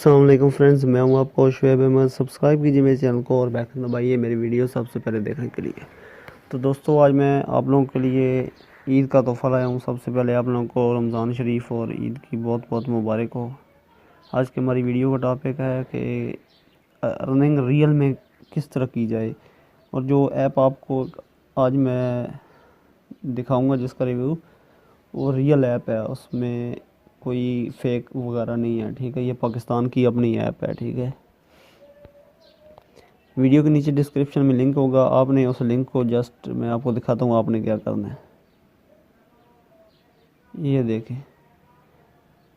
अस्सलाम वालेकुम फ्रेंड्स, मैं हूं आपको शोएब अहमद। सब्सक्राइब कीजिए मेरे चैनल को और बेल आइकन दबाइए मेरी वीडियो सबसे पहले देखने के लिए। तो दोस्तों, आज मैं आप लोगों के लिए ईद का तोहफ़ा लाया हूं। सबसे पहले आप लोगों को रमज़ान शरीफ और ईद की बहुत बहुत मुबारक हो। आज की हमारी वीडियो का टॉपिक है कि अर्निंग रियल में किस तरह की जाए, और जो ऐप आपको आज मैं दिखाऊँगा जिसका रिव्यू, वो रियल ऐप है, उसमें कोई फेक वगैरह नहीं है। ठीक है, ये पाकिस्तान की अपनी ऐप है। ठीक है, वीडियो के नीचे डिस्क्रिप्शन में लिंक होगा, आपने उस लिंक को जस्ट मैं आपको दिखाता हूँ आपने क्या करना है। ये देखें,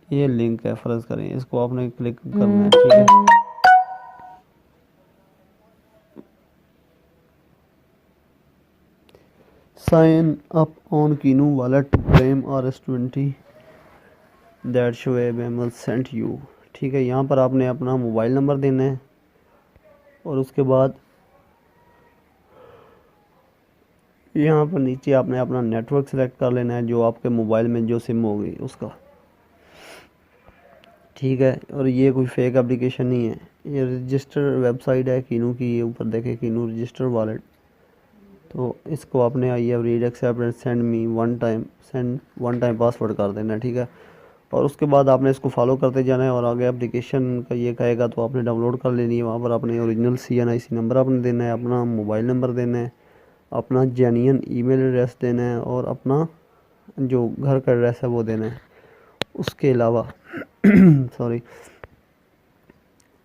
ये लिंक है, फ़र्ज़ करें इसको आपने क्लिक करना है। ठीक है, sign up on Keenu wallet to claim RS20 that Shoaib Ahmed sent you. ठीक है, यहाँ पर आपने अपना मोबाइल नंबर देना है और उसके बाद यहाँ पर नीचे आपने अपना नेटवर्क सेलेक्ट कर लेना है, जो आपके मोबाइल में जो सिम होगी उसका। ठीक है, और ये कोई फेक एप्लीकेशन नहीं है, ये रजिस्टर वेबसाइट है कीनू की। ये ऊपर देखें कीनू रजिस्टर वॉलेट। तो इसको आपने I have read accept and send one time password कर देना है। ठीक है, और उसके बाद आपने इसको फॉलो करते जाना है और आगे एप्लीकेशन का ये कहेगा तो आपने डाउनलोड कर लेनी है। वहाँ पर आपने ओरिजिनल CNIC नंबर आपने देना है, अपना मोबाइल नंबर देना है, अपना जेन्युइन ईमेल एड्रेस देना है और अपना जो घर का एड्रेस है वो देना है। उसके अलावा सॉरी,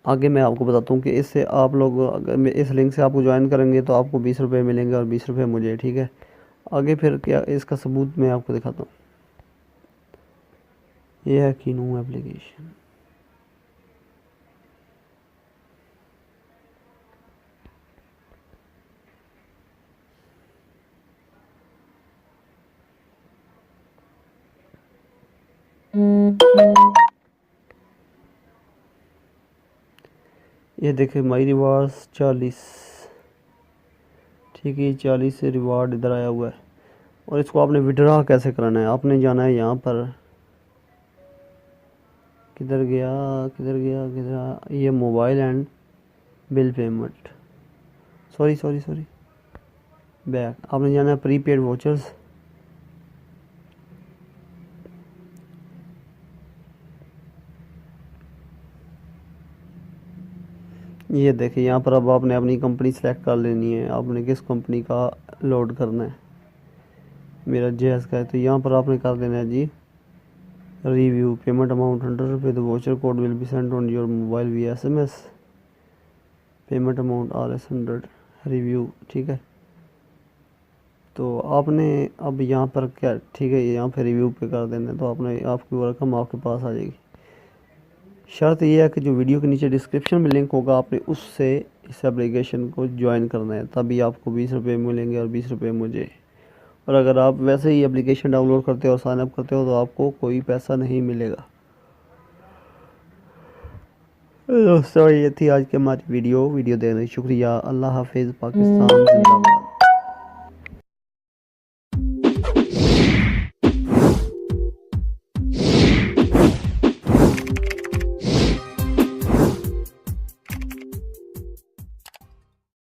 आगे मैं आपको बताता हूँ कि इससे आप लोग अगर इस लिंक से आपको ज्वाइन करेंगे तो आपको 20 रुपये मिलेंगे और 20 रुपये मुझे। ठीक है, आगे फिर क्या इसका सबूत मैं आपको दिखाता हूँ। ये है कीनू एप्लीकेशन। ये देखे माई रिवार्ड्स 40। ठीक है, 40 से रिवार्ड इधर आया हुआ है। और इसको आपने विड्रा कैसे कराना है, आपने जाना है यहाँ पर, किधर गया, ये mobile and bill payment, sorry back. आपने जाना है प्रीपेड वोचर्स। ये देखिए, यहाँ पर अब आपने अपनी कंपनी सेलेक्ट कर लेनी है, आपने किस कंपनी का लोड करना है। मेरा JS का है, तो यहाँ पर आपने कर देना है जी रिव्यू। पेमेंट अमाउंट 100 रुपये, the voucher code will be send on your mobile via SMS। Payment amount RS100 review. ठीक है, तो आपने अब यहाँ पर क्या, ठीक है, यहाँ पे रिव्यू पे कर देना है, तो आपने आपकी रकम आपके पास आ जाएगी। शर्त यह है कि जो वीडियो के नीचे डिस्क्रिप्शन में लिंक होगा आपने उससे इस एप्लीकेशन को ज्वाइन करना है, तभी आपको 20 रुपये मिलेंगे और 20 रुपये मुझे। और अगर आप वैसे ही एप्लीकेशन डाउनलोड करते हो और साइन अप करते हो तो आपको कोई पैसा नहीं मिलेगा। दोस्तों, ये थी आज की हमारी वीडियो देखने शुक्रिया। अल्लाह हाफिज़। पाकिस्तान जिंदाबाद।